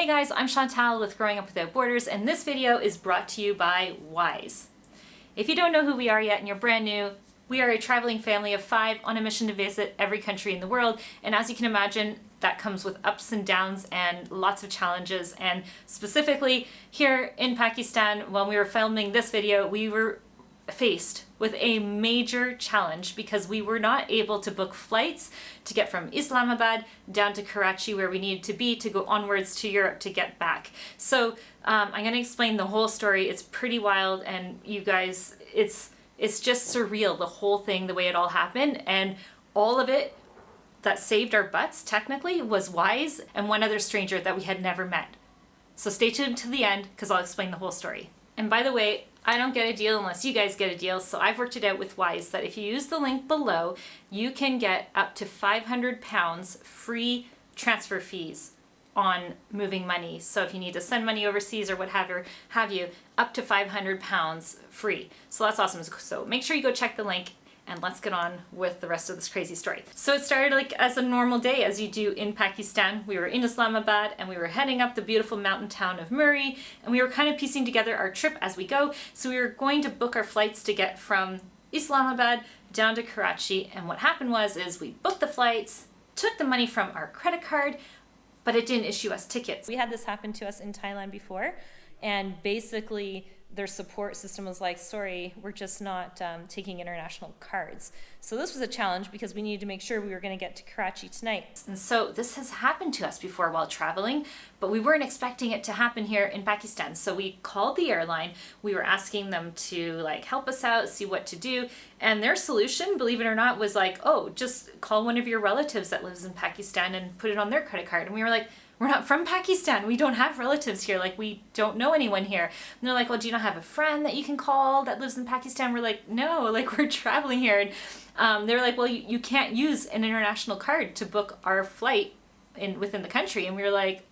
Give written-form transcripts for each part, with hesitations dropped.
Hey guys, I'm Chantal with Growing Up Without Borders, and this video is brought to you by Wise. If you don't know who we are yet and you're brand new, we are a traveling family of 5 on a mission to visit every country in the world, and as you can imagine, that comes with ups and downs and lots of challenges. And specifically here in Pakistan, when we were filming this video, we were faced with a major challenge because we were not able to book flights to get from Islamabad down to Karachi, where we needed to be to go onwards to Europe to get back. So I'm going to explain the whole story. It's pretty wild, and you guys, it's just surreal, the whole thing, the way it all happened, and all of it that saved our butts technically was Wise and one other stranger that we had never met. So stay tuned to the end because I'll explain the whole story. And by the way, I don't get a deal unless you guys get a deal, so I've worked it out with Wise that if you use the link below, you can get up to £500 free transfer fees on moving money. So if you need to send money overseas or what have you, up to £500 free. So that's awesome. So make sure you go check the link, and let's get on with the rest of this crazy story. So it started like as a normal day, as you do in Pakistan. We were in Islamabad and we were heading up the beautiful mountain town of Murree, and we were kind of piecing together our trip as we go. So we were going to book our flights to get from Islamabad down to Karachi, and what happened was we booked the flights, took the money from our credit card, but it didn't issue us tickets. We had this happen to us in Thailand before, and basically their support system was like, sorry, we're just not taking international cards. So this was a challenge because we needed to make sure we were going to get to Karachi tonight. And so this has happened to us before while traveling, but we weren't expecting it to happen here in Pakistan. So we called the airline. We were asking them to help us out, see what to do. And their solution, believe it or not, was oh, just call one of your relatives that lives in Pakistan and put it on their credit card. And we were like, we're not from Pakistan. We don't have relatives here. We don't know anyone here. And they're like, well, do you not have a friend that you can call that lives in Pakistan? We're like, no, we're traveling here. And they're like, well, you can't use an international card to book our flight within the country. And we were like,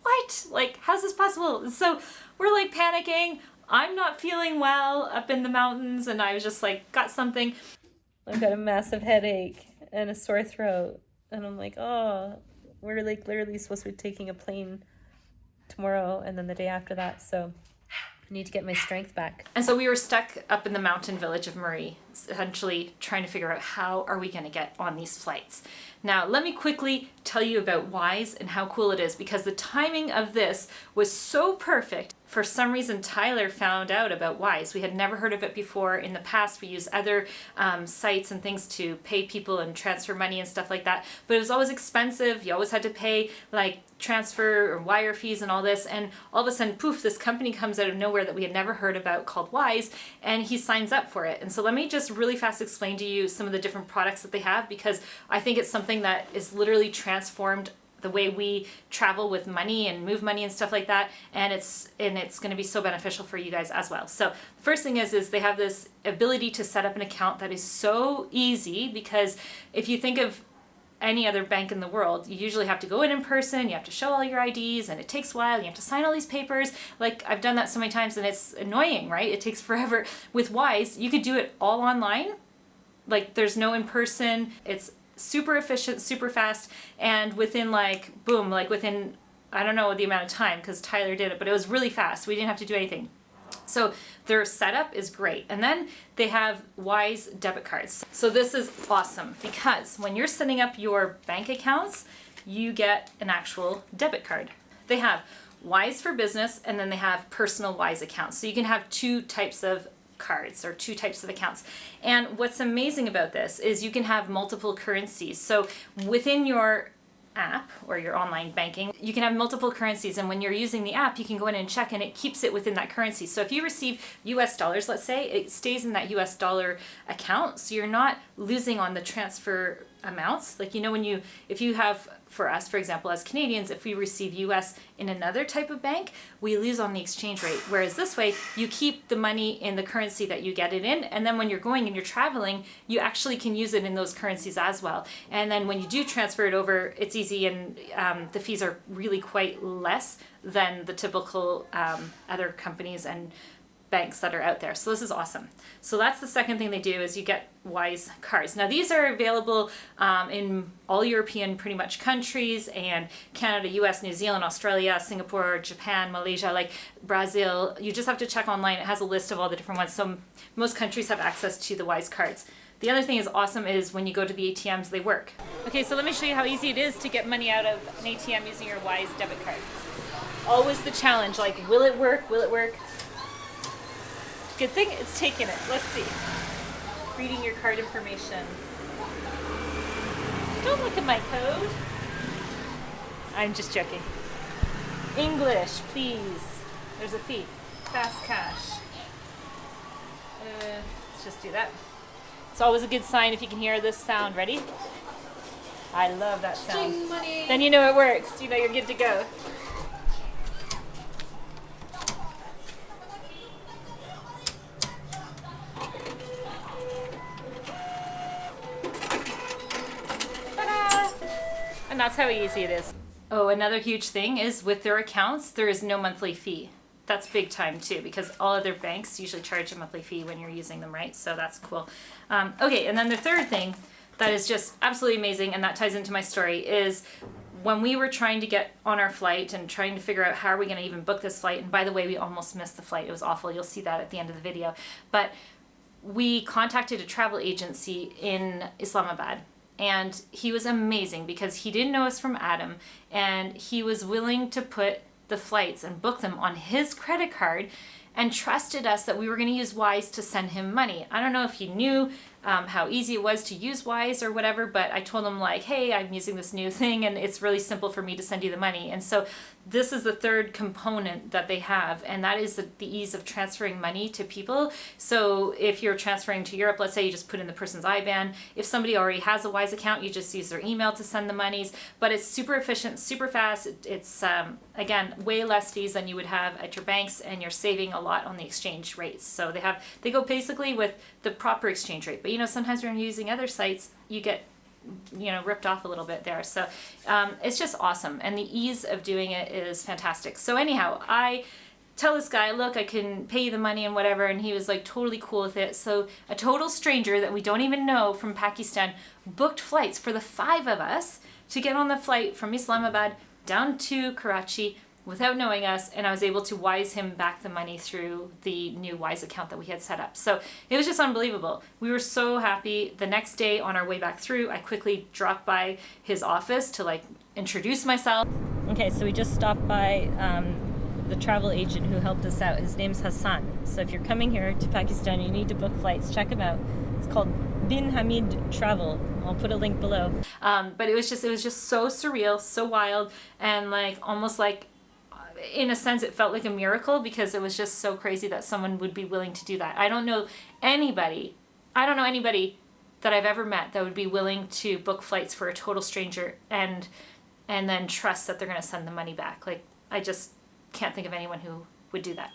what? How's this possible? So we're panicking. I'm not feeling well up in the mountains. And I was just got something. I've got a massive headache and a sore throat. And I'm like, oh, we're literally supposed to be taking a plane tomorrow and then the day after that, so I need to get my strength back. And so we were stuck up in the mountain village of Murree, essentially trying to figure out how are we going to get on these flights. Now, let me quickly tell you about Wise and how cool it is, because the timing of this was so perfect. For some reason, Tyler found out about Wise. We had never heard of it before. In the past, we used other sites and things to pay people and transfer money and stuff like that, but it was always expensive. You always had to pay transfer or wire fees and all this, and all of a sudden, poof, this company comes out of nowhere that we had never heard about called Wise, and he signs up for it. And so let me just really fast explain to you some of the different products that they have, because I think it's something that is literally transformed the way we travel with money and move money and stuff like that, and it's going to be so beneficial for you guys as well. So the first thing is they have this ability to set up an account that is so easy, because if you think of any other bank in the world, you usually have to go in person, you have to show all your IDs, and it takes a while, you have to sign all these papers. I've done that so many times, and it's annoying, right? It takes forever. With Wise, you could do it all online. There's no in person. It's super efficient, super fast, and within boom, within, I don't know the amount of time because Tyler did it, but it was really fast. We didn't have to do anything. So their setup is great. And then they have Wise debit cards. So this is awesome because when you're setting up your bank accounts, you get an actual debit card. They have Wise for business, and then they have personal Wise accounts. So you can have 2 types of cards or 2 types of accounts. And what's amazing about this is you can have multiple currencies. So within your app or your online banking, you can have multiple currencies, and when you're using the app, you can go in and check, and it keeps it within that currency. So if you receive US dollars, let's say, it stays in that US dollar account, so you're not losing on the transfer amounts. If you have, for us, for example, as Canadians, if we receive US in another type of bank, we lose on the exchange rate. Whereas this way, you keep the money in the currency that you get it in, and then when you're going and you're traveling, you actually can use it in those currencies as well. And then when you do transfer it over, it's easy, and the fees are really quite less than the typical other companies and banks that are out there. So this is awesome. So that's the second thing they do, is you get Wise cards. Now these are available in all European pretty much countries, and Canada, US, New Zealand, Australia, Singapore, Japan, Malaysia, like Brazil. You just have to check online. It has a list of all the different ones. So most countries have access to the Wise cards. The other thing is awesome is when you go to the ATMs, they work. Okay, so let me show you how easy it is to get money out of an ATM using your Wise debit card. Always the challenge, like, will it work? Will it work? Good thing it's taken it. Let's see. Reading your card information. Don't look at my code. I'm just joking. English, please. There's a fee. Fast cash. Let's just do that. It's always a good sign if you can hear this sound. Ready? I love that sound. Money. Then you know it works. You know you're good to go. And that's how easy it is. Oh, another huge thing is with their accounts, there is no monthly fee. That's big time too, because all other banks usually charge a monthly fee when you're using them, right? So that's cool. Okay, and then the third thing that is just absolutely amazing, and that ties into my story, is when we were trying to get on our flight and trying to figure out how are we going to even book this flight, and by the way, we almost missed the flight. It was awful. You'll see that at the end of the video. But we contacted a travel agency in Islamabad. And he was amazing because he didn't know us from Adam, and he was willing to put the flights and book them on his credit card and trusted us that we were going to use Wise to send him money. I don't know if he knew how easy it was to use Wise or whatever, but I told him like, hey, I'm using this new thing and it's really simple for me to send you the money. And so this is the third component that they have, and that is the ease of transferring money to people. So if you're transferring to Europe, let's say you just put in the person's IBAN. If somebody already has a Wise account, you just use their email to send the monies. But it's super efficient, super fast. It's, again, way less fees than you would have at your banks, and you're saving a lot on the exchange rates. So they go basically with the proper exchange rate. But, you know, sometimes when you're using other sites, you get ripped off a little bit there. So it's just awesome. And the ease of doing it is fantastic. So anyhow, I tell this guy, look, I can pay you the money and whatever. And he was like totally cool with it. So a total stranger that we don't even know from Pakistan booked flights for the 5 of us to get on the flight from Islamabad down to Karachi without knowing us, and I was able to Wise him back the money through the new Wise account that we had set up. So it was just unbelievable. We were so happy. The next day on our way back through, I quickly dropped by his office to like introduce myself. Okay, so we just stopped by the travel agent who helped us out. His name's Hassan. So if you're coming here to Pakistan, you need to book flights. Check him out. It's called Bin Hamid Travel. I'll put a link below. But it was just so surreal, so wild, and like almost like, in a sense, it felt like a miracle because it was just so crazy that someone would be willing to do that. I don't know anybody that I've ever met that would be willing to book flights for a total stranger and then trust that they're going to send the money back. Like, I just can't think of anyone who would do that.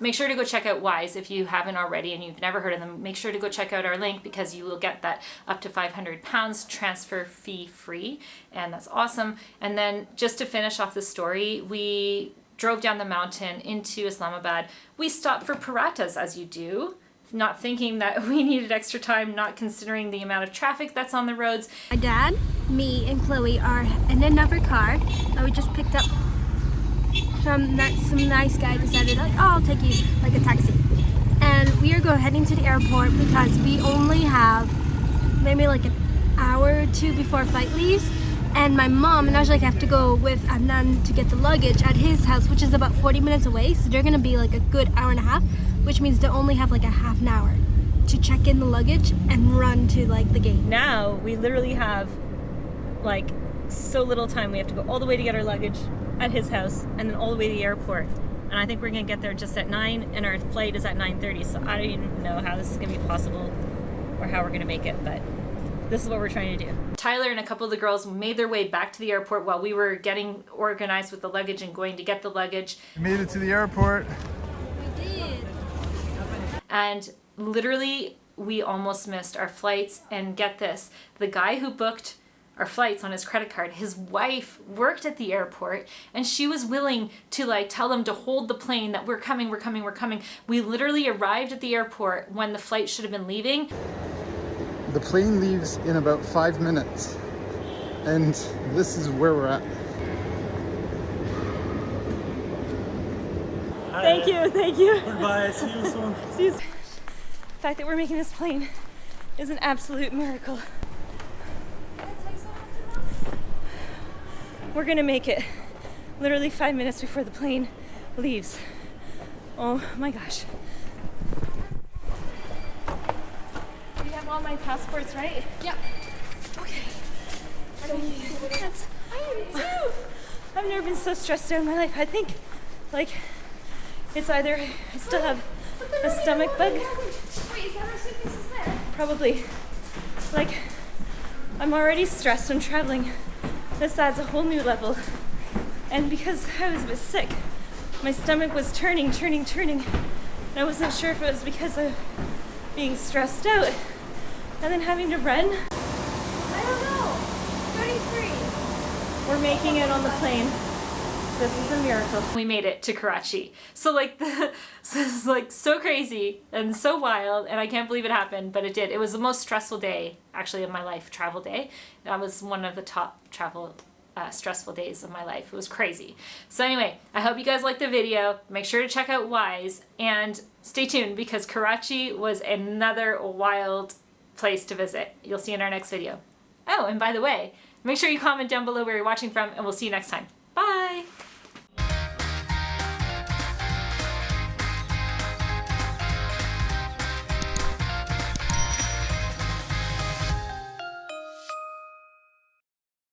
Make sure to go check out Wise if you haven't already and you've never heard of them. Make sure to go check out our link because you will get that up to £500 transfer fee free, and that's awesome. And then just to finish off the story, we drove down the mountain into Islamabad. We stopped for parathas, as you do, not thinking that we needed extra time, not considering the amount of traffic that's on the roads. My dad, me, and Chloe are in another car that we just picked up from some nice guy decided like, oh, I'll take you like a taxi. And we are heading to the airport because we only have maybe like an hour or two before flight leaves. And my mom and Ajay have to go with Adnan to get the luggage at his house, which is about 40 minutes away. So they're gonna be like a good hour and a half, which means they only have like a half an hour to check in the luggage and run to like the gate. Now we literally have like so little time. We have to go all the way to get our luggage at his house and then all the way to the airport. And I think we're gonna get there just at 9 and our flight is at 9:30. So I don't even know how this is gonna be possible or how we're gonna make it, but this is what we're trying to do. Tyler and a couple of the girls made their way back to the airport while we were getting organized with the luggage and going to get the luggage. We made it to the airport. We did. And literally, we almost missed our flights. And get this, the guy who booked our flights on his credit card. His wife worked at the airport and she was willing to like tell them to hold the plane, that we're coming, we're coming, we're coming. We literally arrived at the airport when the flight should have been leaving. The plane leaves in about 5 minutes, and this is where we're at. Thank you, thank you. Goodbye, see you soon. See you soon. The fact that we're making this plane is an absolute miracle. We're gonna make it literally 5 minutes before the plane leaves. Oh my gosh. You have all my passports, right? Yep. Okay. I am too. I've never been so stressed out in my life. I think, like, it's either I still have a stomach bug. Wait, is that our suitcases there? Probably. Like, I'm already stressed when traveling. This adds a whole new level. And because I was a bit sick, my stomach was turning. And I wasn't sure if it was because of being stressed out and then having to run. I don't know. 33. We're making it on the plane. This is a miracle. We made it to Karachi. So like this is like so crazy and so wild, and I can't believe it happened, but it did. It was the most stressful day actually of my life, travel day. That was one of the top travel stressful days of my life. It was crazy. So anyway, I hope you guys liked the video. Make sure to check out Wise and stay tuned because Karachi was another wild place to visit. You'll see in our next video. Oh, and by the way, make sure you comment down below where you're watching from, and we'll see you next time.